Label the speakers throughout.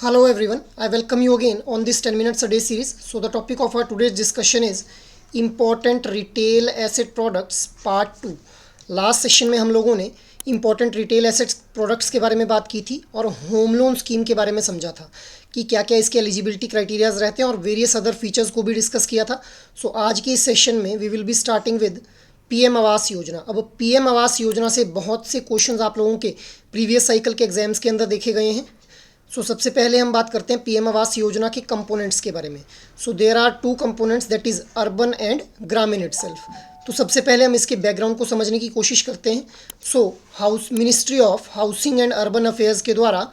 Speaker 1: Hello everyone, I welcome you again on this 10 minutes a day series. So the topic of our today's discussion is important retail asset products part 2. Last session में हम लोगों ने important retail assets products के बारे में बात की थी और होम लोन स्कीम के बारे में समझा था कि क्या क्या इसके एलिजिबिलिटी क्राइटेरियाज रहते हैं और वेरियस अदर फीचर्स को भी डिस्कस किया था. सो आज के इस सेशन में we will be starting with PM Awas Yojana. अब पीएम आवास योजना से बहुत से क्वेश्चंस आप लोगों के प्रीवियस साइकिल के एग्जाम्स के अंदर देखे गए हैं. सबसे पहले हम बात करते हैं पीएम आवास योजना के कंपोनेंट्स के बारे में. There are two components, that is urban and gramin itself. तो सबसे पहले हम इसके बैकग्राउंड को समझने की कोशिश करते हैं. Ministry of housing and urban affairs के द्वारा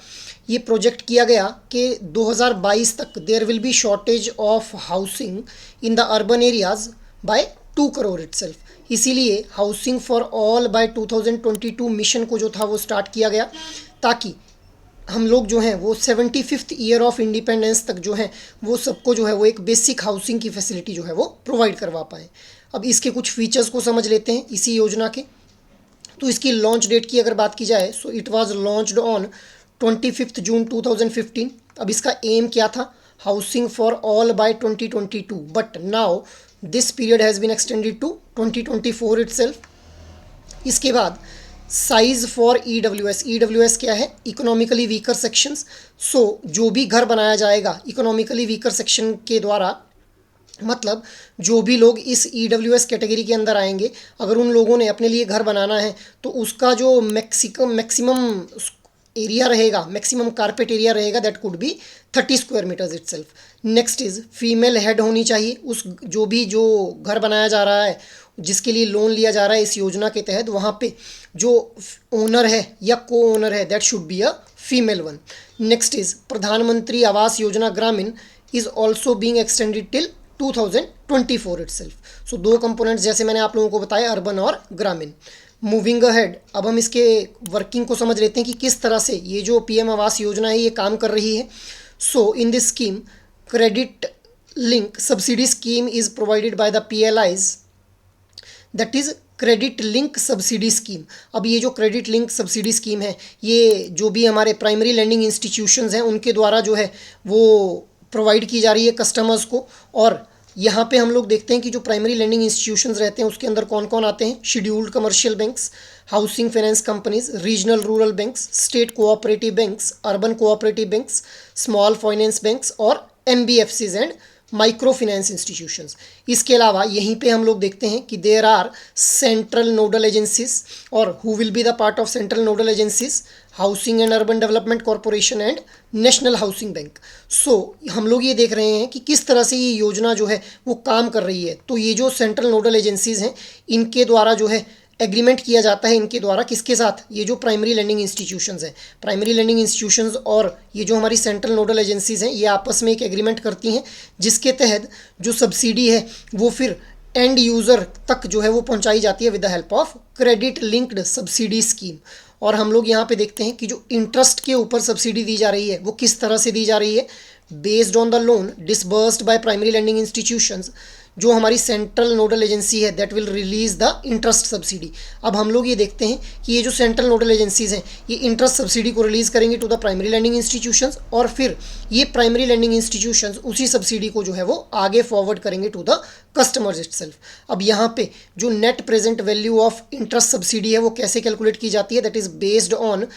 Speaker 1: ये प्रोजेक्ट किया गया कि 2022 तक there will be shortage of housing in the urban areas by 2 crore itself. इसीलिए housing for all by 2022 mission को जो था वो स्टार्ट किया गया ताकि हम लोग जो हैं वो 75th ईयर ऑफ इंडिपेंडेंस तक जो है वो सबको जो है वो एक बेसिक हाउसिंग की फैसिलिटी जो है वो प्रोवाइड करवा पाएँ. अब इसके कुछ फीचर्स को समझ लेते हैं इसी योजना के. तो इसकी लॉन्च डेट की अगर बात की जाए it was launched on 25 June 2015. अब इसका एम क्या था? Housing for all by 2022, but now this period has been extended to 2024 itself. इसके बाद साइज फॉर ईडब्ल्यूएस क्या है? Economically weaker sections. जो भी घर बनाया जाएगा इकोनॉमिकली वीकर सेक्शन के द्वारा, मतलब जो भी लोग इस ईडब्ल्यूएस कैटेगरी के अंदर आएंगे, अगर उन लोगों ने अपने लिए घर बनाना है तो उसका जो मैक्सिमम एरिया रहेगा, मैक्सिमम कारपेट एरिया रहेगा, that could be 30 square metres itself. Next is female head होनी चाहिए. जो घर बनाया जा रहा है, जिसके लिए लोन लिया जा रहा है इस योजना के तहत, वहाँ पे जो ओनर है या को ओनर है that should be a female one. Next is प्रधानमंत्री आवास योजना ग्रामीण is also being extended till 2024 itself. 2 components जैसे मैंने आप लोगों को बताया, अर्बन और ग्रामीण. मूविंग अहेड, अब हम इसके वर्किंग को समझ लेते हैं कि किस तरह से ये जो पीएम आवास योजना है ये काम कर रही है. In this scheme credit link subsidy scheme is provided by the PLIs, that is credit link subsidy scheme. अब ये जो क्रेडिट लिंक सब्सिडी स्कीम है ये जो भी हमारे प्राइमरी लैंडिंग इंस्टीट्यूशंस हैं उनके द्वारा जो है वो प्रोवाइड की जा रही है कस्टमर्स को. और यहाँ पे हम लोग देखते हैं कि जो प्राइमरी लैंडिंग इंस्टीट्यूशंस रहते हैं उसके अंदर कौन कौन आते हैं? Scheduled commercial banks, housing finance companies, regional rural banks, state cooperative banks, urban cooperative banks, small finance banks और NBFCs and micro finance institutions. इसके अलावा यहीं पे हम लोग देखते हैं कि there are central nodal agencies. और who will be the part of central nodal agencies? Housing and urban development corporation and national housing bank. हम लोग ये देख रहे हैं कि किस तरह से ये योजना जो है वो काम कर रही है. तो ये जो सेंट्रल नोडल एजेंसीज हैं इनके द्वारा जो है एग्रीमेंट किया जाता है इनके द्वारा किसके साथ? ये जो प्राइमरी लैंडिंग इंस्टीट्यूशंस हैं, प्राइमरी लैंडिंग इंस्टीट्यूशंस और ये जो हमारी सेंट्रल नोडल एजेंसीज हैं ये आपस में एक एग्रीमेंट करती हैं जिसके तहत जो सब्सिडी है वो फिर एंड यूज़र तक जो है वो पहुंचाई जाती है with the help of credit linked subsidy scheme. और हम लोग यहाँ पे देखते हैं कि जो इंटरेस्ट के ऊपर सब्सिडी दी जा रही है वो किस तरह से दी जा रही है? Based on the loan disbursed by primary lending institutions, जो हमारी सेंट्रल नोडल एजेंसी है that will release the interest subsidy. अब हम लोग ये देखते हैं कि ये जो सेंट्रल नोडल एजेंसीज हैं ये इंटरेस्ट सब्सिडी को रिलीज़ करेंगे to the primary lending institutions और फिर ये प्राइमरी लैंडिंग इंस्टीट्यूशंस उसी सब्सिडी को जो है वो आगे फॉरवर्ड करेंगे टू द कस्टमर्स इटसेल्फ. अब यहाँ पे जो net present value of interest subsidy है वो कैसे कैलकुलेट की जाती है? That is based on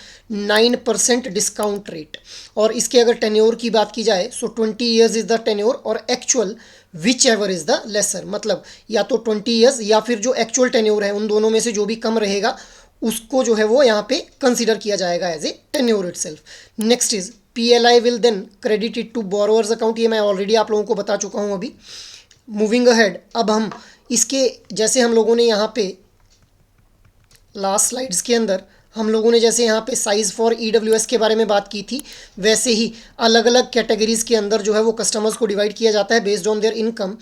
Speaker 1: 9% discount rate. और इसके अगर टेन्योर की बात की जाए 20 ईयर्स इज़ द टेन्योर और actual whichever is the lesser, मतलब या तो 20 ईयर्स या फिर जो एक्चुअल टेन्योर है उन दोनों में से जो भी कम रहेगा उसको जो है वो यहाँ पे कंसीडर किया जाएगा as a tenure itself. Next is PLI will then credited to borrowers account. ये मैं ऑलरेडी आप लोगों को बता चुका हूँ अभी. मूविंग अहेड, अब हम इसके जैसे हम लोगों ने यहाँ पे लास्ट स्लाइड्स के अंदर हम लोगों ने जैसे यहाँ पे साइज़ फॉर EWS के बारे में बात की थी, वैसे ही अलग अलग कैटेगरीज़ के अंदर जो है वो कस्टमर्स को डिवाइड किया जाता है बेस्ड ऑन देयर इनकम.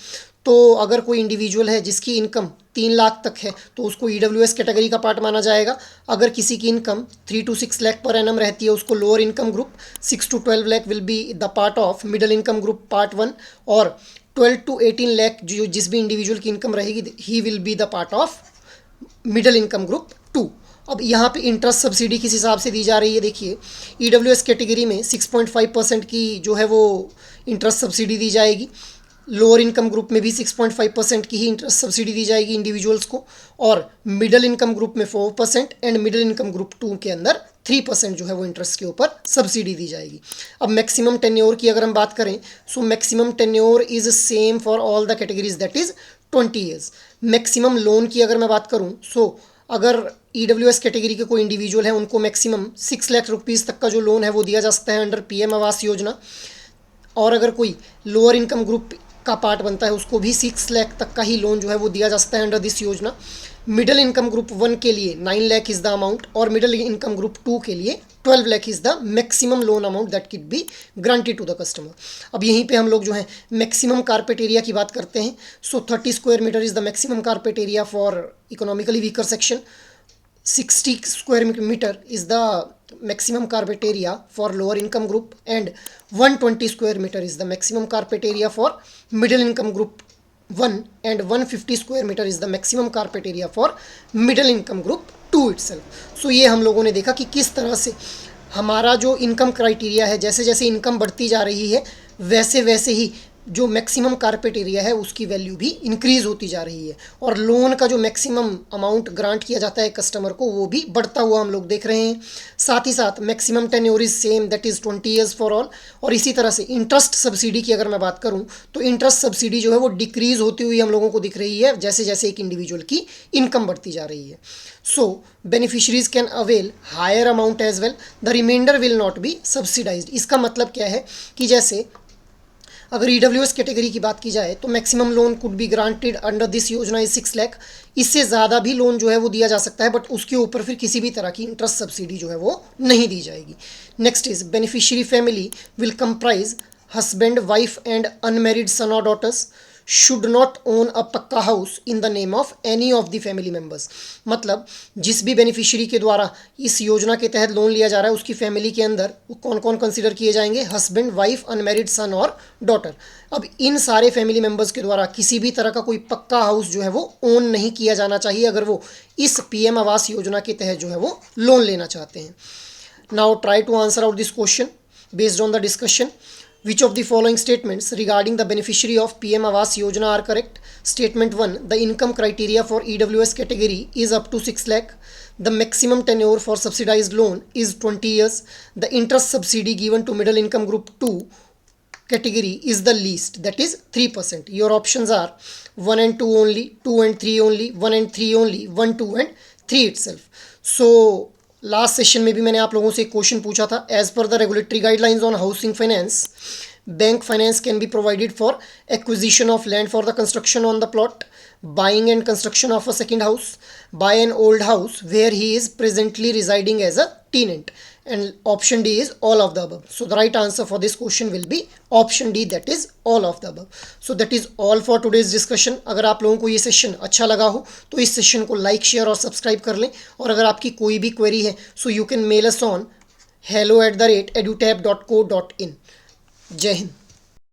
Speaker 1: तो अगर कोई इंडिविजुअल है जिसकी इनकम 3 लाख तक है तो उसको EWS कैटेगरी का पार्ट माना जाएगा. अगर किसी की income 3 to 6 lakh per annum रहती है उसको lower income group, 6 to 12 lakh will be the part of middle income group part 1 और 12 to 18 लाख जो जिस भी इंडिविजुअल की इनकम रहेगी he will be the part of middle income group 2. अब यहाँ पे इंटरेस्ट सब्सिडी किस हिसाब से दी जा रही है, देखिए EWS कैटेगरी में 6.5% की जो है वो इंटरेस्ट सब्सिडी दी जाएगी, लोअर इनकम ग्रुप में भी 6.5% की ही इंटरेस्ट सब्सिडी दी जाएगी इंडिविजुअल्स को, और मिडिल इनकम ग्रुप में 4% एंड मिडिल इनकम ग्रुप 2 के अंदर 3% जो है वो इंटरेस्ट के ऊपर सब्सिडी दी जाएगी। अब मैक्सिमम टेन्योर की अगर हम बात करें, so maximum tenure is same for all the categories, that is 20 years. Maximum loan की अगर मैं बात करूं, सो अगर EWS कैटेगरी के कोई इंडिविजुअल है उनको मैक्सिमम 6 लाख रुपीज़ तक का जो लोन है वो दिया जा सकता है अंडर PM आवास योजना, और अगर कोई लोअर इनकम ग्रुप का पार्ट बनता है उसको भी 6 लाख तक का ही लोन जो है वो दिया जा सकता है under this yojana. Middle income group 1 के लिए 9 लाख इज़ द अमाउंट, और मिडिल इनकम ग्रुप 2 के लिए 12 lakh is the maximum loan amount that can be granted to the customer. अब यहीं पे हम लोग जो है मैक्सिमम कारपेट एरिया की बात करते हैं। So 30 square metre is the maximum carpet area for economically weaker section, 60 square meter is the maximum carpet area for lower income group, and 120 square meter is the maximum carpet area for middle income group 1, and 150 square meter is the maximum carpet area for middle income group 2 itself। So ये हम लोगों ने देखा कि किस तरह से हमारा जो इनकम क्राइटेरिया है, जैसे जैसे इनकम बढ़ती जा रही है वैसे वैसे ही जो मैक्सिमम कारपेट एरिया है उसकी वैल्यू भी इंक्रीज़ होती जा रही है, और लोन का जो मैक्सिमम अमाउंट ग्रांट किया जाता है कस्टमर को वो भी बढ़ता हुआ हम लोग देख रहे हैं। साथ ही साथ maximum tenure is same, that is 20 years for all. और इसी तरह से इंटरेस्ट सब्सिडी की अगर मैं बात करूं तो इंटरेस्ट सब्सिडी जो है वो डिक्रीज़ होती हुई हम लोगों को दिख रही है जैसे जैसे एक इंडिविजुअल की इनकम बढ़ती जा रही है। So beneficiaries can avail higher amount as well, the reminder will not be subsidised. इसका मतलब क्या है कि जैसे अगर EWS कैटेगरी की बात की जाए तो maximum loan could be granted under this योजना इज 6 लाख, इससे ज़्यादा भी लोन जो है वो दिया जा सकता है, बट उसके ऊपर फिर किसी भी तरह की इंटरेस्ट सब्सिडी जो है वो नहीं दी जाएगी। Next is beneficiary family will comprise husband, wife and unmarried son और daughters, should not own a pucca house in the name of any of the family members. मतलब जिस भी बेनिफिशियरी के द्वारा इस योजना के तहत लोन लिया जा रहा है उसकी फैमिली के अंदर वो कौन कौन कंसीडर किए जाएंगे, हस्बैंड, वाइफ, अनमैरिड सन और डॉटर। अब इन सारे फैमिली मेम्बर्स के द्वारा किसी भी तरह का कोई पक्का हाउस जो है वो ओन नहीं किया जाना चाहिए अगर वो इस PM आवास योजना के तहत जो है वो लोन लेना चाहते हैं। Now try to answer out this question based on the discussion. Which of the following statements regarding the beneficiary of PM Awas Yojana are correct? Statement 1. The income criteria for EWS category is up to 6 lakh. The maximum tenure for subsidized loan is 20 years. The interest subsidy given to middle income group 2 category is the least, that is 3%. Your options are 1 and 2 only, 2 and 3 only, 1 and 3 only, 1, 2 and 3 itself. So last session में भी मैंने आप लोगों से एक question पूछा था, as per the regulatory guidelines on housing finance, bank finance can be provided for acquisition of land for the construction on the plot, buying and construction of a second house, buy an old house where he is presently residing as a tenant, and option D is all of the above. So the right answer for this question will be option D, that is all of the above. So that is all for today's discussion. अगर आप लोगों को ये session अच्छा लगा हो तो इस सेशन को लाइक, शेयर और सब्सक्राइब कर लें, और अगर आपकी कोई भी क्वेरी है so you can mail us on hello@edutab.co.in। जय हिंद।